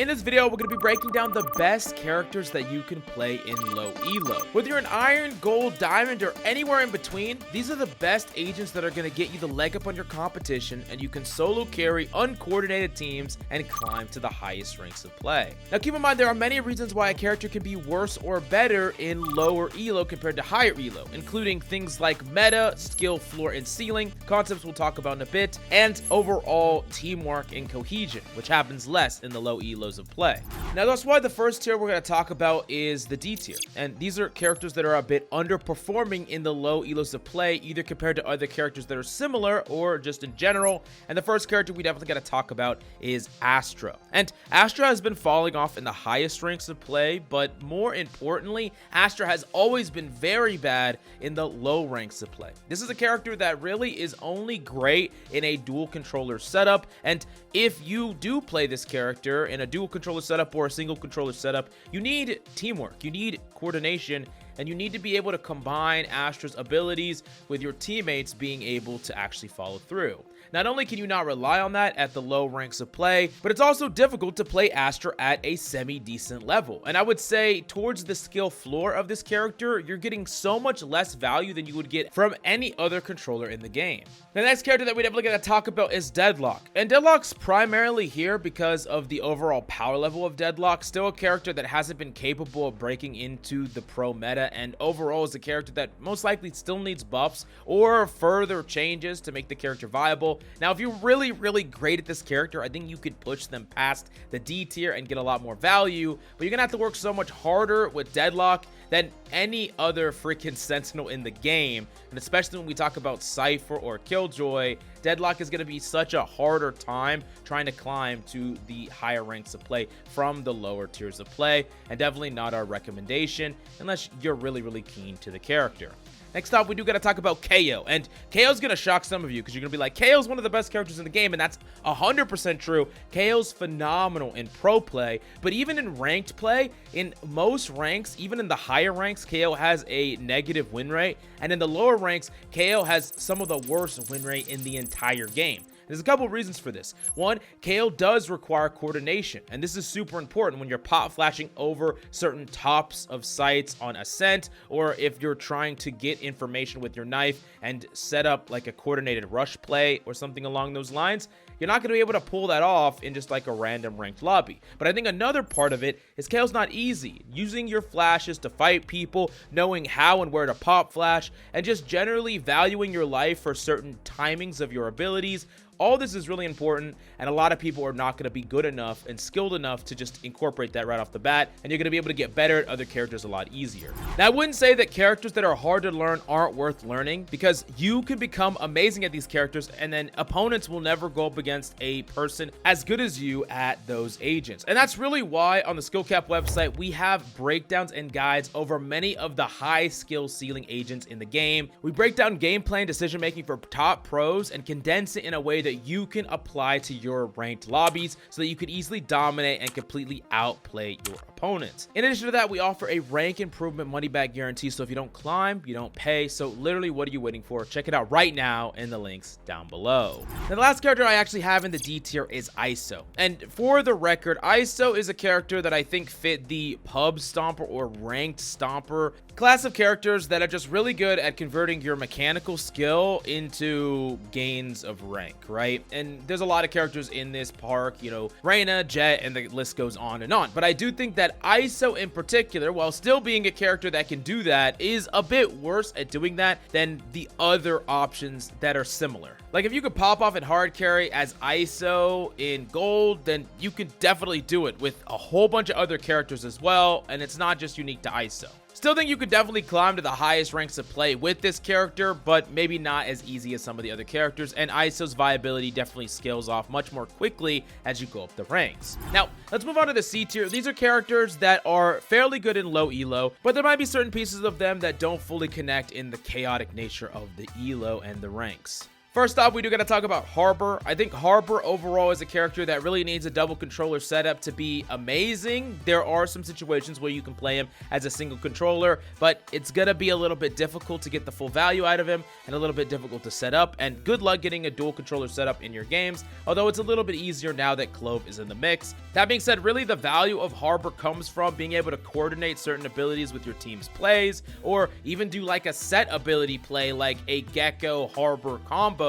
in this video, we're going to be breaking down the best characters that you can play in low elo. Whether you're an iron, gold, diamond, or anywhere in between, these are the best agents that are going to get you the leg up on your competition, and you can solo carry uncoordinated teams and climb to the highest ranks of play. Now keep in mind, there are many reasons why a character can be worse or better in lower elo compared to higher elo, including things like meta, skill, floor, and ceiling, concepts we'll talk about in a bit, and overall teamwork and cohesion, which happens less in the low elos of play. Now that's why the first tier we're going to talk about is the D tier, and these are characters that are a bit underperforming in the low elos of play, either compared to other characters that are similar or just in general. And the first character we definitely got to talk about is Astra. And Astra has been falling off in the highest ranks of play, but more importantly, Astra has always been very bad in the low ranks of play. This is a character that really is only great in a dual controller setup, and if you do play this character in a dual controller setup or a single controller setup, you need teamwork, you need coordination, and you need to be able to combine Astra's abilities with your teammates being able to actually follow through. Not only can you not rely on that at the low ranks of play, but it's also difficult to play Astra at a semi-decent level. And I would say towards the skill floor of this character, you're getting so much less value than you would get from any other controller in the game. The next character that we're definitely going to talk about is Deadlock. And Deadlock's primarily here because of the overall power level of Deadlock, still a character that hasn't been capable of breaking into the pro meta, and overall is a character that most likely still needs buffs or further changes to make the character viable. Now, if you're really great at this character, I think you could push them past the D tier and get a lot more value, but you're gonna have to work so much harder with Deadlock than any other freaking sentinel in the game. And especially when we talk about Cypher or Killjoy, Deadlock is going to be such a harder time trying to climb to the higher ranks of play from the lower tiers of play, and definitely not our recommendation unless you're really keen to the character. Next up, we do got to talk about Kayo, and Kayo's going to shock some of you because you're going to be like, Kayo's one of the best characters in the game, and that's 100% true. Kayo's phenomenal in pro play, but even in ranked play, in most ranks, even in the higher ranks, Kayo has a negative win rate, and in the lower ranks, Kayo has some of the worst win rate in the entire game. There's a couple reasons for this. One, Kayo does require coordination, and this is super important when you're pop flashing over certain tops of sites on ascent, or if you're trying to get information with your knife and set up like a coordinated rush play or something along those lines. You're not going to be able to pull that off in just like a random ranked lobby. But I think another part of it is Kayo's not easy. Using your flashes to fight people, knowing how and where to pop flash, and just generally valuing your life for certain timings of your abilities. All this is really important, and a lot of people are not going to be good enough and skilled enough to just incorporate that right off the bat, and you're going to be able to get better at other characters a lot easier. Now, I wouldn't say that characters that are hard to learn aren't worth learning, because you can become amazing at these characters, and then opponents will never go up against a person as good as you at those agents. And that's really why on the SkillCapped website, we have breakdowns and guides over many of the high skill ceiling agents in the game. We break down gameplay and decision making for top pros and condense it in a way that you can apply to your ranked lobbies so that you can easily dominate and completely outplay your opponents. In addition to that, we offer a rank improvement money back guarantee, so if you don't climb, you don't pay. So literally, what are you waiting for? Check it out right now in the links down below. Now, the last character I actually have in the D tier is ISO, and for the record, ISO is a character that I think fit the pub stomper or ranked stomper class of characters that are just really good at converting your mechanical skill into gains of rank, right? And there's a lot of characters in this park, you know, Reyna, Jett, and the list goes on and on. But I do think that ISO in particular, while still being a character that can do that, is a bit worse at doing that than the other options that are similar. Like, if you could pop off at hard carry as ISO in gold, then you could definitely do it with a whole bunch of other characters as well, and it's not just unique to ISO. Still think you could definitely climb to the highest ranks of play with this character, but maybe not as easy as some of the other characters, and ISO's viability definitely scales off much more quickly as you go up the ranks. Now, let's move on to the C tier. These are characters that are fairly good in low elo, but there might be certain pieces of them that don't fully connect in the chaotic nature of the elo and the ranks. First off, we do got to talk about Harbor. I think Harbor overall is a character that really needs a double controller setup to be amazing. There are some situations where you can play him as a single controller, but it's going to be a little bit difficult to get the full value out of him and a little bit difficult to set up. And good luck getting a dual controller setup in your games, although it's a little bit easier now that Clove is in the mix. That being said, really the value of Harbor comes from being able to coordinate certain abilities with your team's plays, or even do like a set ability play like a Gecko Harbor combo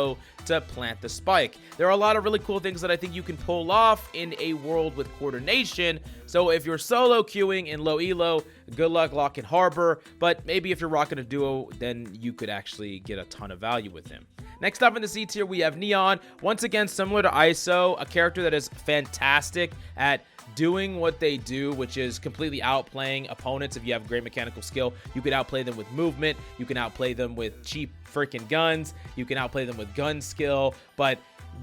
to plant the spike. There are a lot of really cool things that I think you can pull off in a world with coordination. So if you're solo queuing in low elo, good luck locking Harbor, but maybe if you're rocking a duo, then you could actually get a ton of value with him. Next up in the C tier, we have Neon. Once again, similar to ISO, a character that is fantastic at doing what they do, which is completely outplaying opponents. If you have great mechanical skill, you can outplay them with movement, you can outplay them with cheap freaking guns, you can outplay them with gun skill, but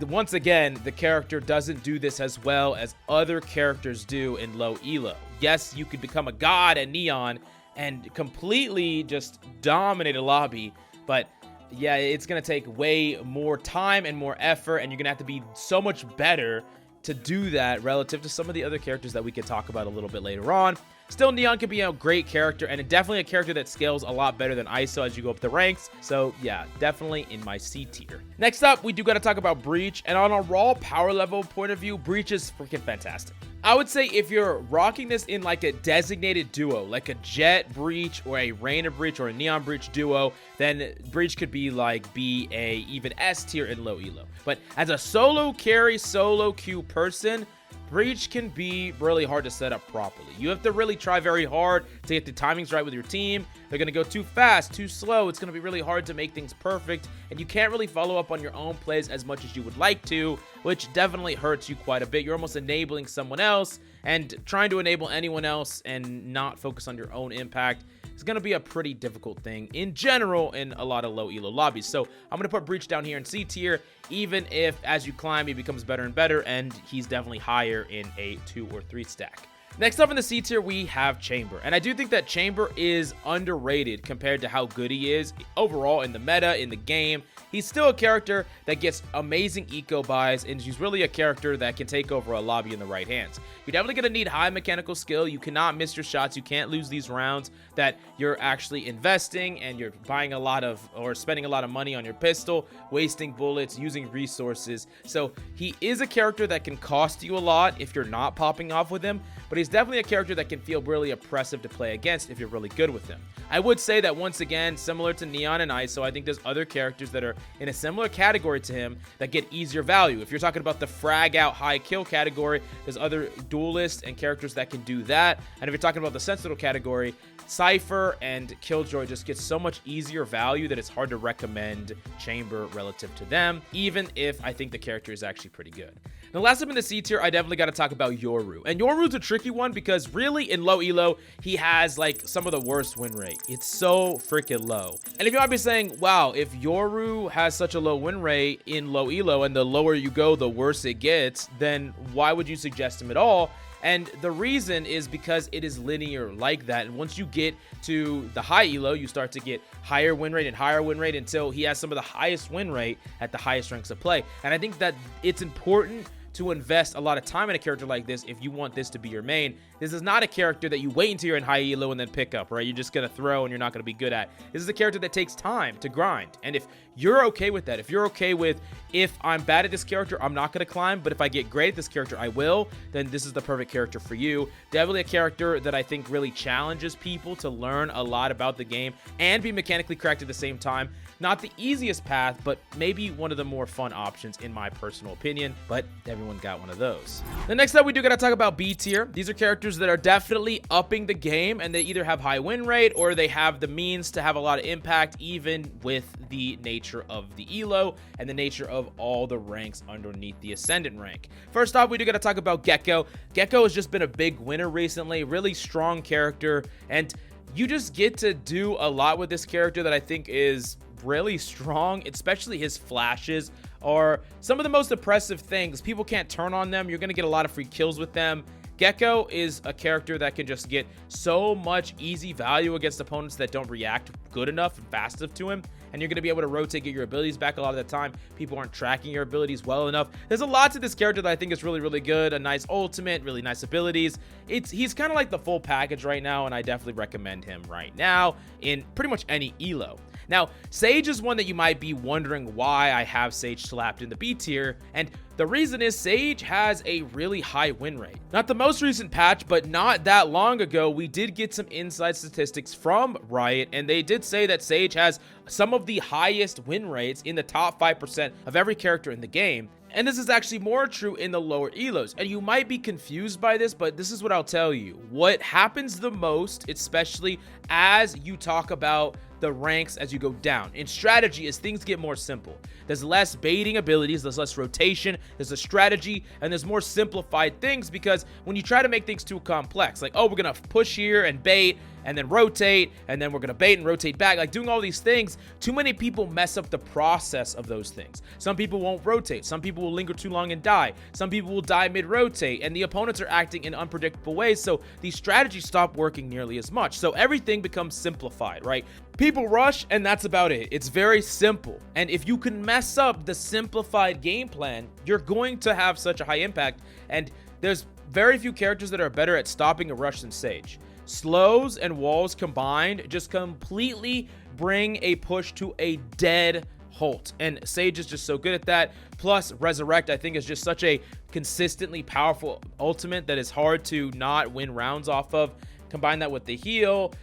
once again, the character doesn't do this as well as other characters do in low elo. Yes, you could become a god at Neon and completely just dominate a lobby, but yeah, it's gonna take way more time and more effort, and you're gonna have to be so much better to do that relative to some of the other characters that we could talk about a little bit later on. Still, Neon can be a great character, and definitely a character that scales a lot better than ISO as you go up the ranks. So yeah, definitely in my C tier. Next up, we do got to talk about Breach, and on a raw power level point of view, Breach is freaking fantastic. I would say if you're rocking this in like a designated duo, like a Jett Breach or a Reyna Breach or a Neon Breach duo, then Breach could be like B, A, even S tier in low elo. But as a solo carry, solo queue person, Breach can be really hard to set up properly. You have to really try very hard to get the timings right with your team. They're going to go too fast, too slow. It's going to be really hard to make things perfect, and you can't really follow up on your own plays as much as you would like to, which definitely hurts you quite a bit. You're almost enabling someone else, and trying to enable anyone else and not focus on your own impact is going to be a pretty difficult thing in general in a lot of low elo lobbies. So I'm going to put Breach down here in C tier, even if as you climb he becomes better and better, and he's definitely higher in a 2 or 3 stack. Next up in the C tier, we have Chamber, and I do think that Chamber is underrated compared to how good he is overall in the meta, in the game. He's still a character that gets amazing eco buys, and he's really a character that can take over a lobby in the right hands. You're definitely going to need high mechanical skill. You cannot miss your shots. You can't lose these rounds that you're actually investing, and you're buying a lot of, or spending a lot of money on your pistol, wasting bullets, using resources. So he is a character that can cost you a lot if you're not popping off with him, but he's definitely a character that can feel really oppressive to play against if you're really good with him. I would say that once again, similar to Neon and ISO, I think there's other characters that are in a similar category to him that get easier value. If you're talking about the frag out high kill category, there's other duelists and characters that can do that. And if you're talking about the sentinel category, Cypher and Killjoy just get so much easier value that it's hard to recommend Chamber relative to them, even if I think the character is actually pretty good. Now, last up in the C tier, I definitely got to talk about Yoru. And Yoru's a tricky one because really in low elo, he has like some of the worst win rate. It's so freaking low. And if you might be saying, wow, if Yoru has such a low win rate in low elo and the lower you go, the worse it gets, then why would you suggest him at all? And the reason is because it is linear like that. And once you get to the high elo, you start to get higher win rate and higher win rate until he has some of the highest win rate at the highest ranks of play. And I think that it's important to invest a lot of time in a character like this if you want this to be your main. This is not a character that you wait until you're in high elo and then pick up, right? You're just going to throw and you're not going to be good at. This is a character that takes time to grind. And if you're okay with that, if you're okay with, if I'm bad at this character, I'm not going to climb, but if I get great at this character, I will, then this is the perfect character for you. Definitely a character that I think really challenges people to learn a lot about the game and be mechanically correct at the same time. Not the easiest path, but maybe one of the more fun options in my personal opinion, but everyone got one of those. The next up, we do got to talk about B tier. These are characters that are definitely upping the game, and they either have high win rate or they have the means to have a lot of impact, even with the nature of the elo and the nature of all the ranks underneath the ascendant rank. First off, we do got to talk about Gecko. Gecko has just been a big winner recently, really strong character, and you just get to do a lot with this character that I think is really strong, especially his flashes are some of the most oppressive things. People can't turn on them. You're going to get a lot of free kills with them. Gecko is a character that can just get so much easy value against opponents that don't react good enough and fast enough to him. and you're going to be able to rotate, get your abilities back a lot of the time. People aren't tracking your abilities well enough. There's a lot to this character that I think is really, really good. A nice ultimate, really nice abilities. He's kind of like the full package right now, and I definitely recommend him right now in pretty much any elo. Now, Sage is one that you might be wondering why I have Sage slapped in the B tier, and the reason is Sage has a really high win rate. Not the most recent patch, but not that long ago, we did get some inside statistics from Riot, and they did say that Sage has some of the highest win rates in the top 5% of every character in the game. And this is actually more true in the lower elos. And you might be confused by this, but this is what I'll tell you. What happens the most, especially as you talk about the ranks as you go down in strategy, is things get more simple. There's less baiting abilities, there's less rotation, there's a strategy, and there's more simplified things, because when you try to make things too complex, like, oh, we're gonna push here and bait and then rotate, and then we're gonna bait and rotate back, like doing all these things, too many people mess up the process of those things. Some people won't rotate, some people will linger too long and die, some people will die mid-rotate, and the opponents are acting in unpredictable ways, so these strategies stop working nearly as much. So everything becomes simplified, right? People rush, and that's about it. It's very simple. And if you can mess up the simplified game plan, you're going to have such a high impact. And there's very few characters that are better at stopping a rush than Sage. Slows and walls combined just completely bring a push to a dead halt. And Sage is just so good at that. Plus, Resurrect, I think, is just such a consistently powerful ultimate that is hard to not win rounds off of. Combine that with the heal.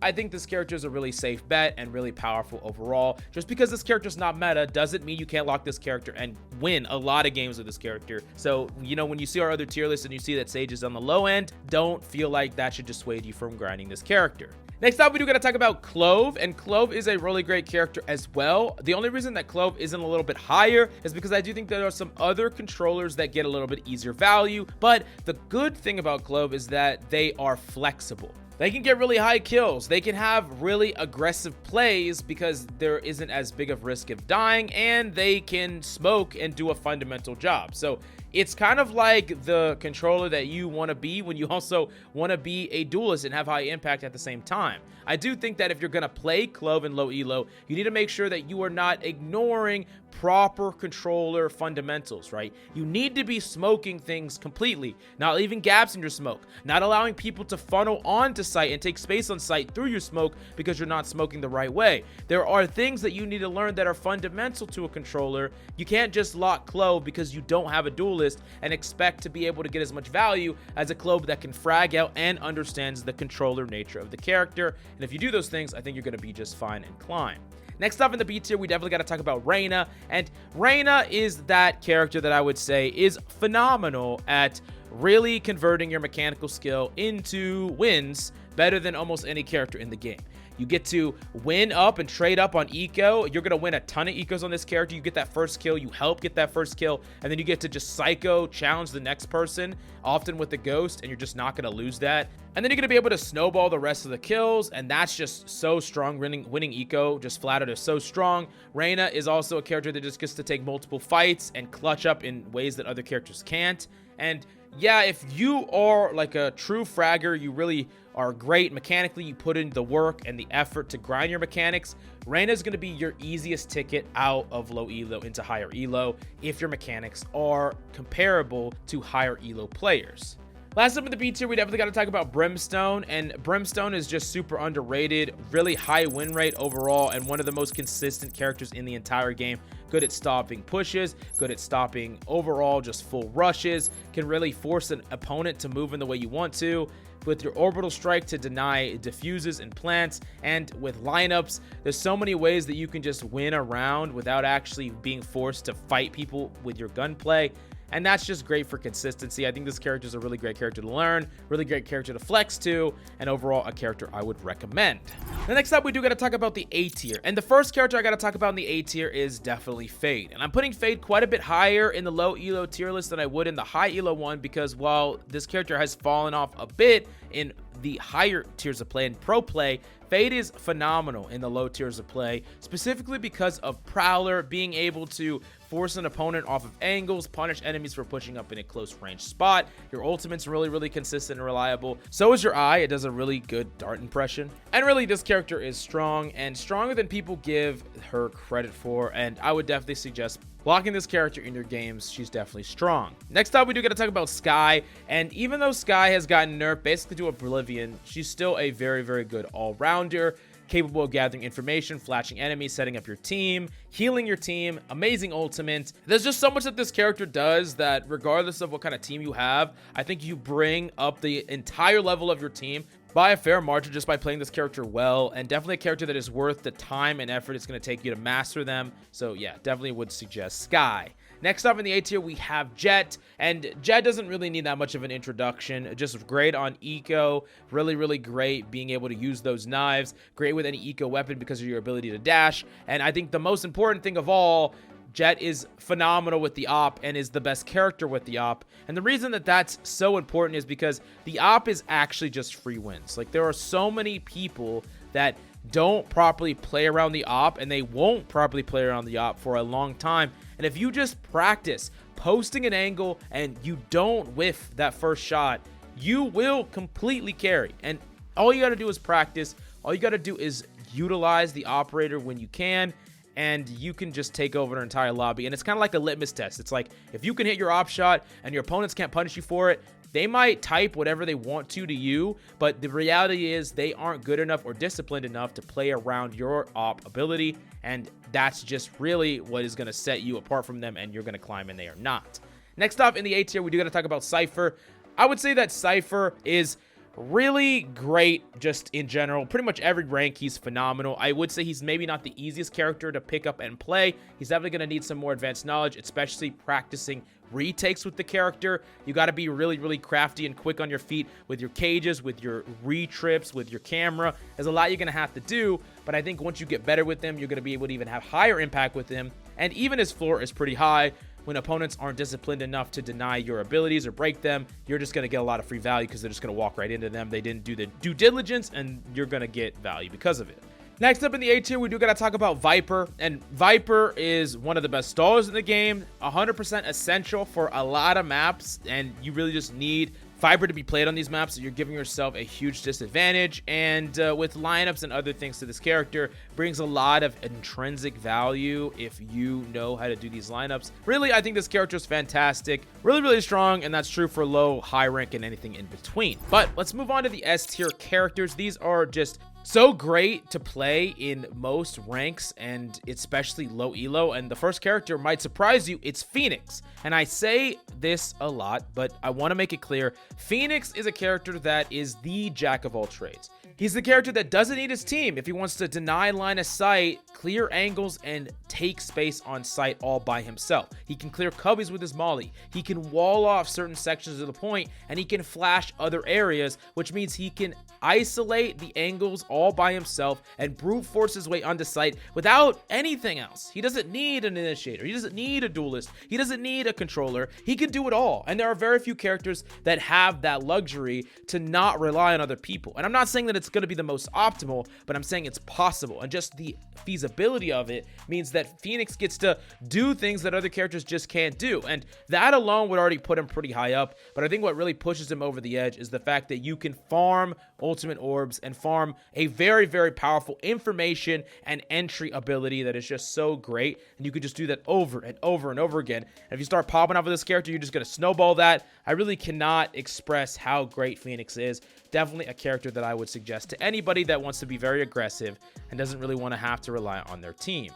I think this character is a really safe bet and really powerful overall. Just because this character is not meta doesn't mean you can't lock this character and win a lot of games with this character. So, you know, when you see our other tier list and you see that Sage is on the low end, don't feel like that should dissuade you from grinding this character. Next up, we do got to talk about Clove, and Clove is a really great character as well. The only reason that Clove isn't a little bit higher is because I do think there are some other controllers that get a little bit easier value, but the good thing about Clove is that they are flexible. They can get really high kills. They can have really aggressive plays because there isn't as big of risk of dying, and they can smoke and do a fundamental job. So it's kind of like the controller that you want to be when you also want to be a duelist and have high impact at the same time. I do think that if you're going to play Clove in low elo, you need to make sure that you are not ignoring proper controller fundamentals, right? You need to be smoking things completely, not leaving gaps in your smoke, not allowing people to funnel onto site and take space on site through your smoke because you're not smoking the right way. There are things that you need to learn that are fundamental to a controller. You can't just lock Clove because you don't have a duelist and expect to be able to get as much value as a Clove that can frag out and understands the controller nature of the character. And if you do those things, I think you're going to be just fine and climb. Next up in the B tier, we definitely got to talk about Reyna. And Reyna is that character that I would say is phenomenal at really converting your mechanical skill into wins better than almost any character in the game. You get to win up and trade up on eco. You're going to win a ton of ecos on this character. You get that first kill. You help get that first kill. And then you get to just psycho challenge the next person, often with the ghost, and you're just not going to lose that. And then you're going to be able to snowball the rest of the kills, and that's just so strong. Winning eco just flat out is so strong. Reyna is also a character that just gets to take multiple fights and clutch up in ways that other characters can't. And yeah, if you are like a true fragger, you really are great mechanically, you put in the work and the effort to grind your mechanics, Reyna is going to be your easiest ticket out of low elo into higher elo if your mechanics are comparable to higher elo players. Last up in the B tier, we definitely got to talk about Brimstone, and Brimstone is just super underrated, really high win rate overall, and one of the most consistent characters in the entire game. Good at stopping pushes, good at stopping overall just full rushes, can really force an opponent to move in the way you want to. With your orbital strike to deny diffuses and plants, and with lineups, there's so many ways that you can just win a round without actually being forced to fight people with your gunplay. And that's just great for consistency. I think this character is a really great character to learn, really great character to flex to, and overall a character I would recommend. The next up, we do got to talk about the A tier. And the first character I got to talk about in the A tier is definitely Fade. And I'm putting Fade quite a bit higher in the low elo tier list than I would in the high elo one, because while this character has fallen off a bit in the higher tiers of play and pro play, Fade is phenomenal in the low tiers of play, specifically because of Prowler being able to force an opponent off of angles, punish enemies for pushing up in a close range spot. Your ultimate's really consistent and reliable. So is your eye. It does a really good dart impression. And really, this character is strong and stronger than people give her credit for, and I would definitely suggest blocking this character in your games. She's definitely strong. Next up, we do got to talk about Skye, and even though Skye has gotten nerfed basically to oblivion, she's still a very good all-rounder, capable of gathering information, flashing enemies, setting up your team, healing your team, amazing ultimate. There's just so much that this character does that regardless of what kind of team you have, I think you bring up the entire level of your team by a fair margin just by playing this character well, and definitely a character that is worth the time and effort it's going to take you to master them. So yeah, definitely would suggest Skye. Next up in the A tier, we have Jett, and Jett doesn't really need that much of an introduction. Just great on eco, really great being able to use those knives, great with any eco weapon because of your ability to dash, and I think the most important thing of all, Jett is phenomenal with the op and is the best character with the op. And the reason that that's so important is because the op is actually just free wins. Like, there are so many people that don't properly play around the op, and they won't properly play around the op for a long time. And if you just practice posting an angle and you don't whiff that first shot, you will completely carry. And all you got to do is practice. All you got to do is utilize the operator when you can, and you can just take over an entire lobby. And it's kind of like a litmus test. It's like, if you can hit your op shot and your opponents can't punish you for it, they might type whatever they want to you, but the reality is they aren't good enough or disciplined enough to play around your op ability, and that's just really what is going to set you apart from them, and you're going to climb and they are not. Next up in the A tier, we do got to talk about Cypher. I would say that Cypher is really great just in general. Pretty much every rank, he's phenomenal. I would say he's maybe not the easiest character to pick up and play. He's definitely going to need some more advanced knowledge, especially practicing retakes with the character. You got to be really crafty and quick on your feet with your cages, with your retrips, with your camera. There's a lot you're going to have to do, but I think once you get better with them, you're going to be able to even have higher impact with him. And even his floor is pretty high. When opponents aren't disciplined enough to deny your abilities or break them, you're just going to get a lot of free value because they're just going to walk right into them. They didn't do the due diligence, and you're going to get value because of it. Next up in the A tier, we do got to talk about Viper, and Viper is one of the best stallers in the game, 100% essential for a lot of maps, and you really just need Viper to be played on these maps, so you're giving yourself a huge disadvantage. And with lineups and other things to this character, brings a lot of intrinsic value if you know how to do these lineups. Really, I think this character is fantastic, really strong, and that's true for low, high rank, and anything in between. But let's move on to the S tier characters. These are just so great to play in most ranks, and especially low elo. And the first character might surprise you. It's Phoenix. And I say this a lot, but I want to make it clear. Phoenix is a character that is the jack of all trades. He's the character that doesn't need his team if he wants to deny line of sight, clear angles, and take space on sight all by himself. He can clear cubbies with his molly. He can wall off certain sections of the point, and he can flash other areas, which means he can isolate the angles all by himself and brute force his way onto sight without anything else. He doesn't need an initiator. He doesn't need a duelist. He doesn't need a controller. He can do it all. And there are very few characters that have that luxury to not rely on other people. And I'm not saying that it's going to be the most optimal, but I'm saying it's possible. And just the feasibility of it means that Phoenix gets to do things that other characters just can't do. And that alone would already put him pretty high up. But I think what really pushes him over the edge is the fact that you can farm ultimate orbs and farm a very powerful information and entry ability that is just so great, and you can just do that over and over again. And if you start popping off of this character, you're just going to snowball that. I really cannot express how great Phoenix is. Definitely a character that I would suggest to anybody that wants to be very aggressive and doesn't really want to have to rely on their team.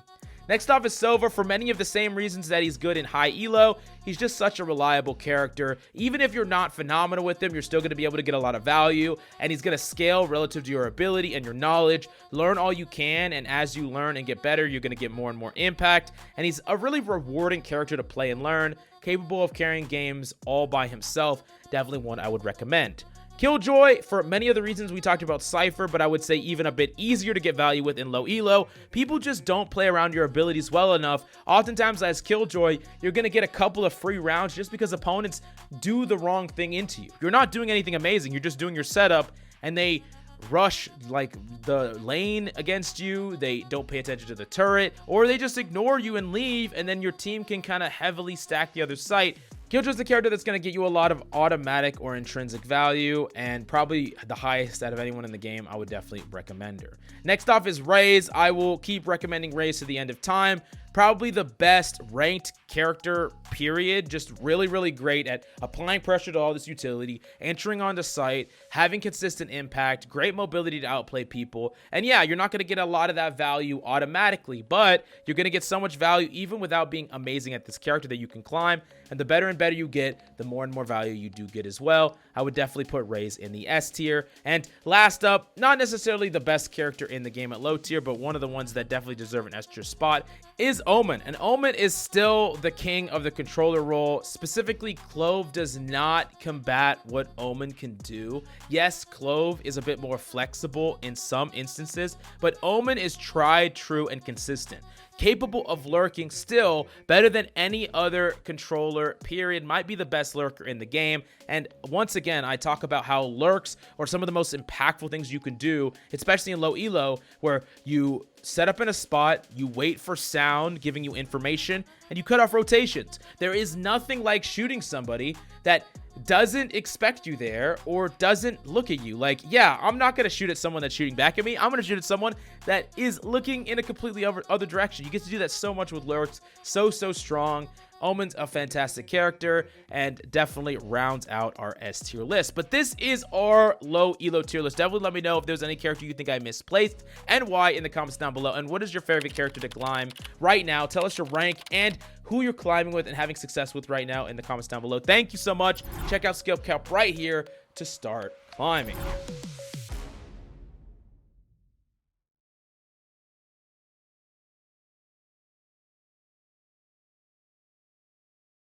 Next off is Sova. For many of the same reasons that he's good in high elo, he's just such a reliable character. Even if you're not phenomenal with him, you're still going to be able to get a lot of value, and he's going to scale relative to your ability and your knowledge. Learn all you can, and as you learn and get better, you're going to get more and more impact. And he's a really rewarding character to play and learn, capable of carrying games all by himself. Definitely one I would recommend. Killjoy, for many of the reasons we talked about Cypher, but I would say even a bit easier to get value with in low elo. People just don't play around your abilities well enough. Oftentimes as Killjoy, you're going to get a couple of free rounds just because opponents do the wrong thing into you. You're not doing anything amazing. You're just doing your setup, and they rush like the lane against you, they don't pay attention to the turret, or they just ignore you and leave, and then your team can kind of heavily stack the other site. Killjoy's the character that's going to get you a lot of automatic or intrinsic value, and probably the highest out of anyone in the game. I would definitely recommend her. Next off is Raze. I will keep recommending Raze to the end of time. Probably the best ranked character, period. Just really, really great at applying pressure to all this utility, entering onto site, having consistent impact, great mobility to outplay people. And yeah, you're not going to get a lot of that value automatically, but you're going to get so much value even without being amazing at this character that you can climb. And the better and better you get, the more and more value you do get as well. I would definitely put Raze in the S tier. And last up, not necessarily the best character in the game at low tier, but one of the ones that definitely deserve an S tier spot is Omen. And Omen is still the king of the controller role. Specifically, Clove does not combat what Omen can do. Yes, Clove is a bit more flexible in some instances, but Omen is tried, true, and consistent. Capable of lurking still better than any other controller, period. Might be the best lurker in the game. And once again, I talk about how lurks are some of the most impactful things you can do, especially in low elo, where you set up in a spot, you wait for sound giving you information, and you cut off rotations. There is nothing like shooting somebody that doesn't expect you there or doesn't look at you. Like, yeah, I'm not going to shoot at someone that's shooting back at me. I'm going to shoot at someone that is looking in a completely other direction. You get to do that so much with lurks. So strong. Omen's a fantastic character and definitely rounds out our S tier list. But this is our low elo tier list. Definitely let me know if there's any character you think I misplaced and why in the comments down below. And what is your favorite character to climb right now? Tell us your rank and who you're climbing with and having success with right now in the comments down below. Thank you so much. Check out SkillCapped right here to start climbing.